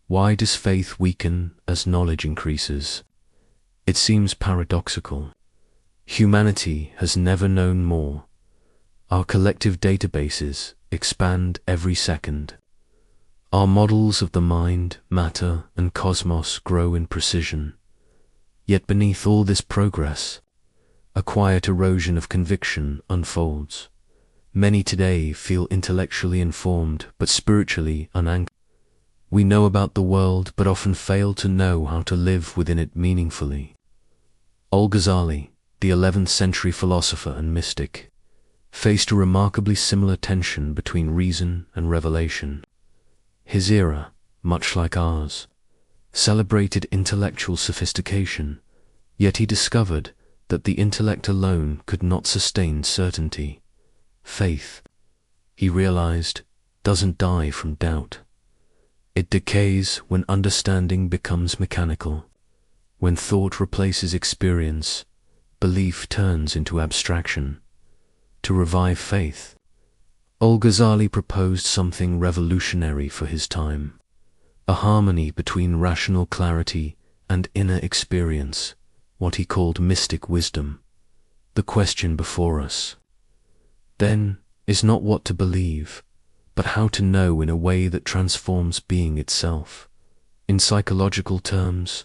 Why does faith weaken as knowledge increases? It seems paradoxical. Humanity has never known more. Our collective databases expand every second. Our models of the mind, matter, and cosmos grow in precision. Yet beneath all this progress, a quiet erosion of conviction unfolds. Many today feel intellectually informed but spiritually unanchored. We know about the world but often fail to know how to live within it meaningfully. Al-Ghazali, the 11th century philosopher and mystic, faced a remarkably similar tension between reason and revelation. His era, much like ours, celebrated intellectual sophistication, yet he discovered that the intellect alone could not sustain certainty. Faith, he realized, doesn't die from doubt. It decays when understanding becomes mechanical. When thought replaces experience, belief turns into abstraction. To revive faith, Al-Ghazali proposed something revolutionary for his time, a harmony between rational clarity and inner experience, what he called mystic wisdom. The question before us, then, is not what to believe, but how to know in a way that transforms being itself. In psychological terms,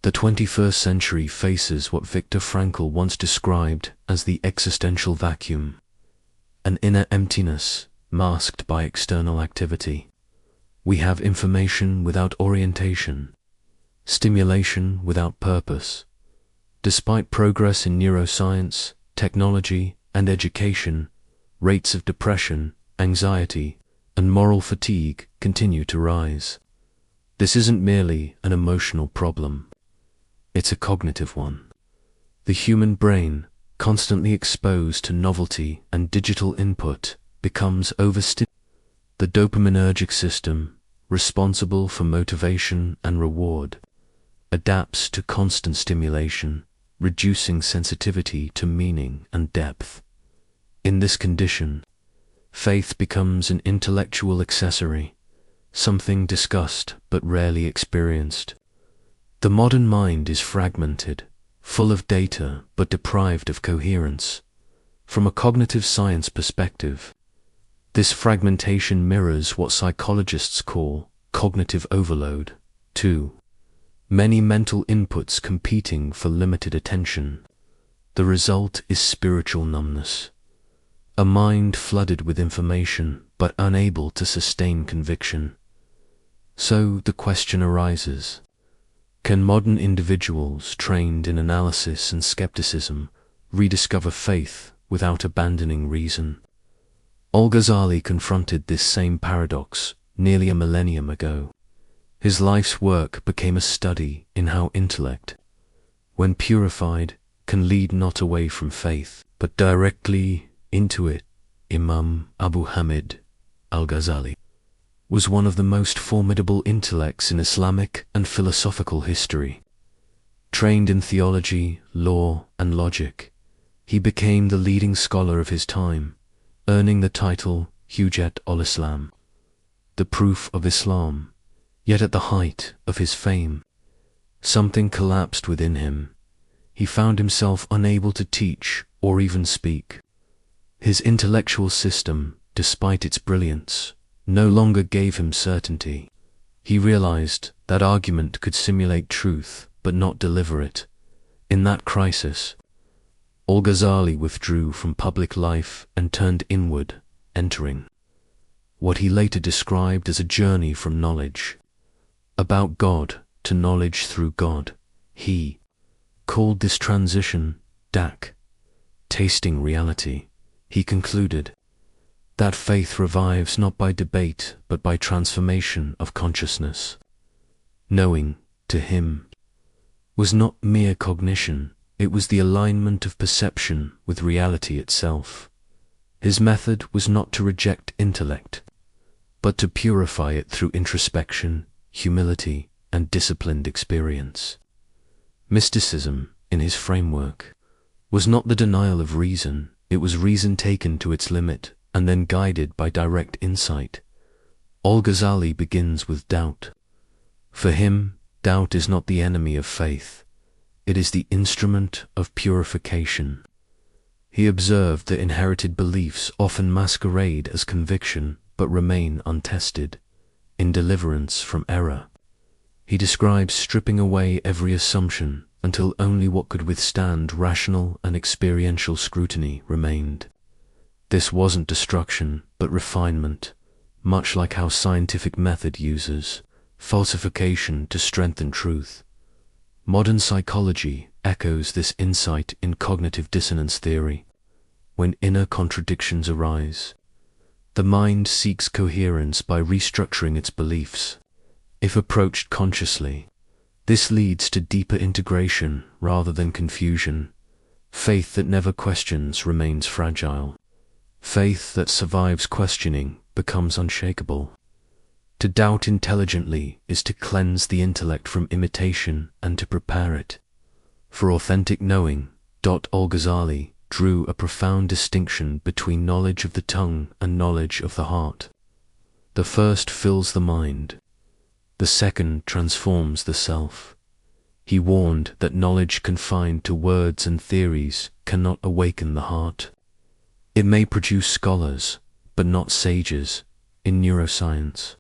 the 21st century faces what Viktor Frankl once described as the existential vacuum, an inner emptiness masked by external activity. We have information without orientation, stimulation without purpose. Despite progress in neuroscience, technology, and education, rates of depression, anxiety, and moral fatigue continue to rise. This isn't merely an emotional problem. It's a cognitive one. The human brain, constantly exposed to novelty and digital input, becomes overstimulated. The dopaminergic system, responsible for motivation and reward, adapts to constant stimulation, reducing sensitivity to meaning and depth. In this condition, faith becomes an intellectual accessory, something discussed but rarely experienced. The modern mind is fragmented, full of data but deprived of coherence. From a cognitive science perspective, this fragmentation mirrors what psychologists call cognitive overload. Too many mental inputs competing for limited attention. The result is spiritual numbness, a mind flooded with information but unable to sustain conviction. So the question arises, can modern individuals trained in analysis and skepticism rediscover faith without abandoning reason? Al-Ghazali confronted this same paradox nearly a millennium ago. His life's work became a study in how intellect, when purified, can lead not away from faith, but directly into it. Imam Abu Hamid Al-Ghazali was one of the most formidable intellects in Islamic and philosophical history. Trained in theology, law, and logic, he became the leading scholar of his time, earning the title Hujjat al-Islam, the proof of Islam. Yet at the height of his fame, something collapsed within him. He found himself unable to teach or even speak. His intellectual system, despite its brilliance, no longer gave him certainty. He realized that argument could simulate truth but not deliver it. In that crisis, Al-Ghazali withdrew from public life and turned inward, entering what he later described as a journey from knowledge about God to knowledge through God. He called this transition dak, tasting reality. He concluded that faith revives not by debate but by transformation of consciousness. Knowing, to him, was not mere cognition, it was the alignment of perception with reality itself. His method was not to reject intellect, but to purify it through introspection, humility, and disciplined experience. Mysticism, in his framework, was not the denial of reason, it was reason taken to its limit and then guided by direct insight. Al-Ghazali begins with doubt, For him, doubt is not the enemy of faith. It is the instrument of purification. He observed that inherited beliefs often masquerade as conviction but remain untested, in deliverance from error. He describes stripping away every assumption until only what could withstand rational and experiential scrutiny remained. This wasn't destruction, but refinement, much like how scientific method uses falsification to strengthen truth. Modern psychology echoes this insight in cognitive dissonance theory. When inner contradictions arise, the mind seeks coherence by restructuring its beliefs. If approached consciously, this leads to deeper integration rather than confusion. Faith that never questions remains fragile. Faith that survives questioning becomes unshakable. To doubt intelligently is to cleanse the intellect from imitation and to prepare it for authentic knowing. Al-Ghazali drew a profound distinction between knowledge of the tongue and knowledge of the heart. The first fills the mind. The second transforms the self. He warned that knowledge confined to words and theories cannot awaken the heart. It may produce scholars, but not sages, in neuroscience.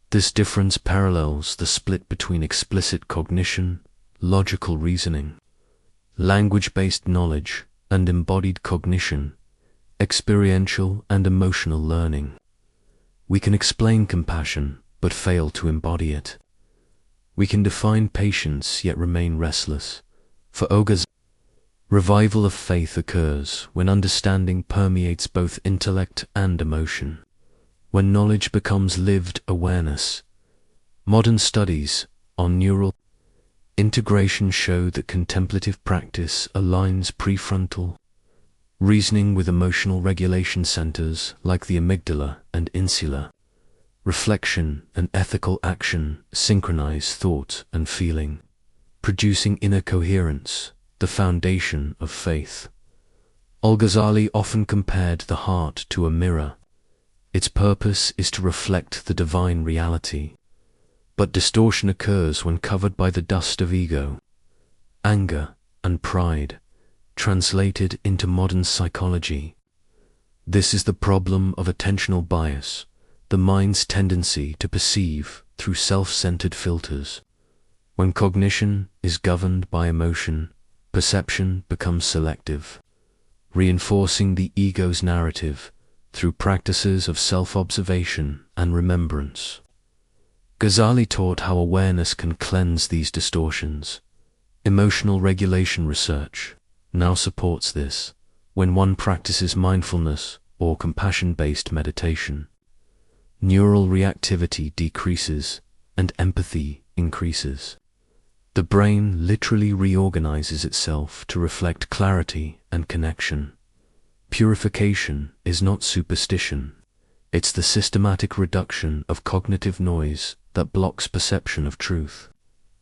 This difference parallels the split between explicit cognition, logical reasoning, language-based knowledge, and embodied cognition, experiential and emotional learning. We can explain compassion, but fail to embody it. We can define patience, yet remain restless. For Al-Ghazali, revival of faith occurs when understanding permeates both intellect and emotion, when knowledge becomes lived awareness. Modern studies on neural integration show that contemplative practice aligns prefrontal reasoning with emotional regulation centers like the amygdala and insula. Reflection and ethical action synchronize thought and feeling, producing inner coherence, the foundation of faith. Al-Ghazali often compared the heart to a mirror. Its purpose is to reflect the divine reality. But distortion occurs when covered by the dust of ego, anger, and pride, translated into modern psychology. This is the problem of attentional bias, the mind's tendency to perceive through self-centered filters. When cognition is governed by emotion, perception becomes selective, reinforcing the ego's narrative through practices of self-observation and remembrance. Ghazali taught how awareness can cleanse these distortions. Emotional regulation research now supports this when one practices mindfulness or compassion-based meditation. Neural reactivity decreases and empathy increases. The brain literally reorganizes itself to reflect clarity and connection. Purification is not superstition. It's the systematic reduction of cognitive noise that blocks perception of truth.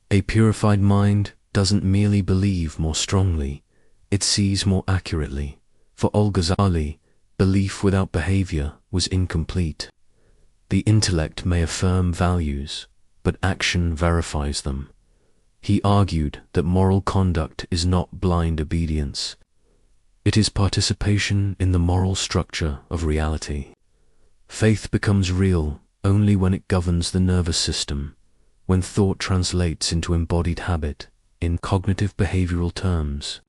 A purified mind doesn't merely believe more strongly, it sees more accurately. For Al-Ghazali, belief without behavior was incomplete. The intellect may affirm values, but action verifies them. He argued that moral conduct is not blind obedience. It is participation in the moral structure of reality. Faith becomes real only when it governs the nervous system, when thought translates into embodied habit, in cognitive behavioral terms.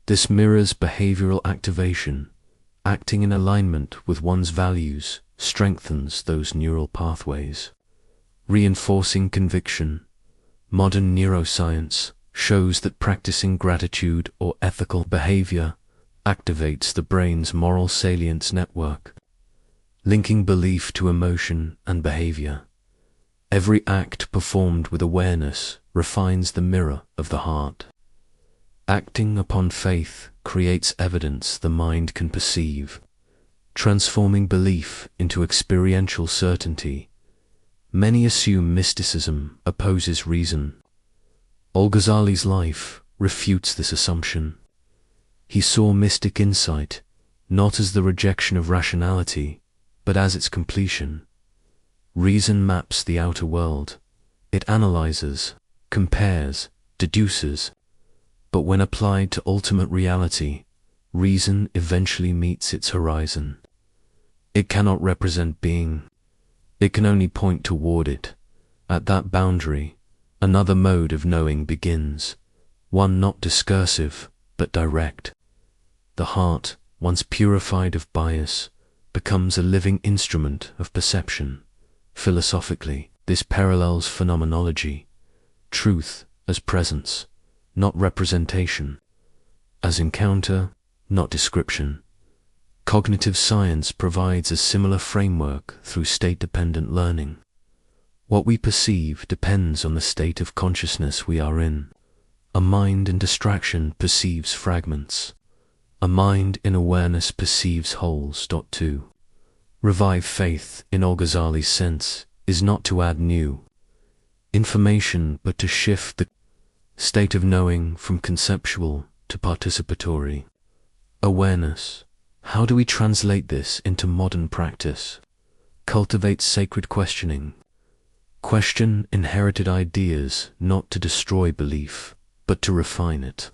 This mirrors behavioral activation. Acting in alignment with one's values strengthens those neural pathways, reinforcing conviction. Modern neuroscience shows that practicing gratitude or ethical behavior activates the brain's moral salience network, linking belief to emotion and behavior. Every act performed with awareness refines the mirror of the heart. Acting upon faith creates evidence the mind can perceive, transforming belief into experiential certainty. Many assume mysticism opposes reason. Al-Ghazali's life refutes this assumption. He saw mystic insight not as the rejection of rationality, but as its completion. Reason maps the outer world. It analyzes, compares, deduces, but when applied to ultimate reality, reason eventually meets its horizon. It cannot represent being. It can only point toward it. At that boundary, another mode of knowing begins, one not discursive, but direct. The heart, once purified of bias, becomes a living instrument of perception. Philosophically, this parallels phenomenology, truth as presence, not representation, as encounter, not description. Cognitive science provides a similar framework through state-dependent learning. What we perceive depends on the state of consciousness we are in. A mind in distraction perceives fragments. A mind in awareness perceives wholes. 2. Revive faith, in Al-Ghazali's sense, is not to add new information but to shift the state of knowing from conceptual to participatory. Awareness. How do we translate this into modern practice? Cultivate sacred questioning. Question inherited ideas not to destroy belief, but to refine it.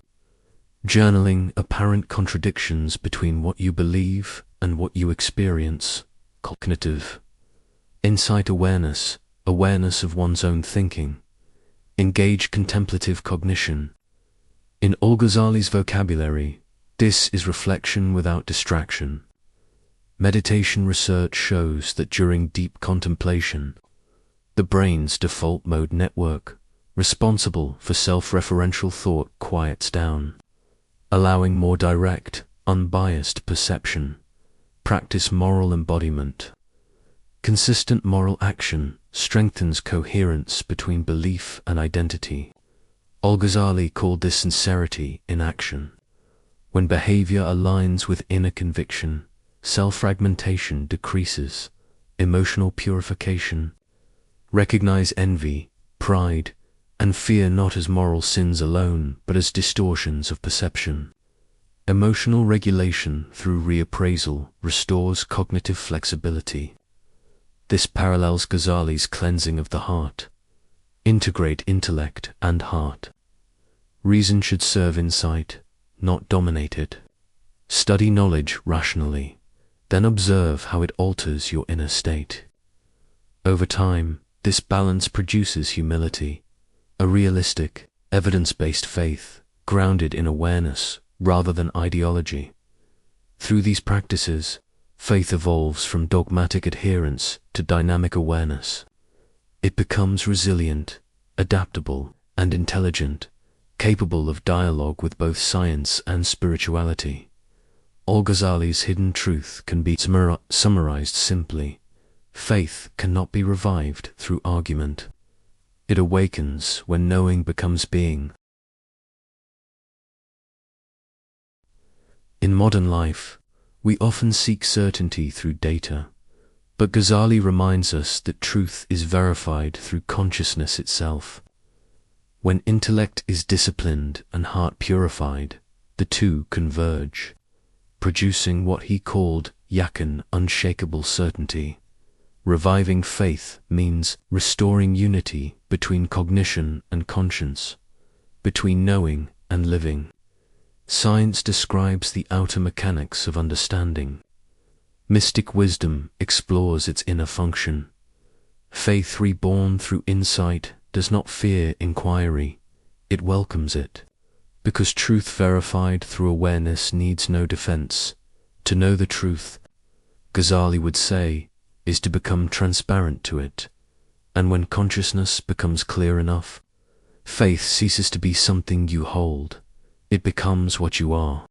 Journaling apparent contradictions between what you believe and what you experience. Cognitive. Insight awareness, awareness of one's own thinking. Engage contemplative cognition. In Al-Ghazali's vocabulary, this is reflection without distraction. Meditation research shows that during deep contemplation, the brain's default mode network, responsible for self-referential thought, quiets down, allowing more direct, unbiased perception. Practice moral embodiment. Consistent moral action strengthens coherence between belief and identity. Al-Ghazali called this sincerity in action. When behavior aligns with inner conviction, self-fragmentation decreases, emotional purification. Recognize envy, pride, and fear not as moral sins alone, but as distortions of perception. Emotional regulation through reappraisal restores cognitive flexibility. This parallels Ghazali's cleansing of the heart. Integrate intellect and heart. Reason should serve insight, not dominate it. Study knowledge rationally, then observe how it alters your inner state. Over time, this balance produces humility, a realistic, evidence-based faith, grounded in awareness rather than ideology. Through these practices, faith evolves from dogmatic adherence to dynamic awareness. It becomes resilient, adaptable, and intelligent, capable of dialogue with both science and spirituality. Al-Ghazali's hidden truth can be summarized simply. Faith cannot be revived through argument. It awakens when knowing becomes being. In modern life, we often seek certainty through data, but Ghazali reminds us that truth is verified through consciousness itself. When intellect is disciplined and heart purified, the two converge, producing what he called yakin, unshakable certainty. Reviving faith means restoring unity between cognition and conscience, between knowing and living. Science describes the outer mechanics of understanding. Mystic wisdom explores its inner function. Faith reborn through insight does not fear inquiry, it welcomes it. Because truth verified through awareness needs no defense. To know the truth, Ghazali would say, is to become transparent to it. And when consciousness becomes clear enough, faith ceases to be something you hold. It becomes what you are.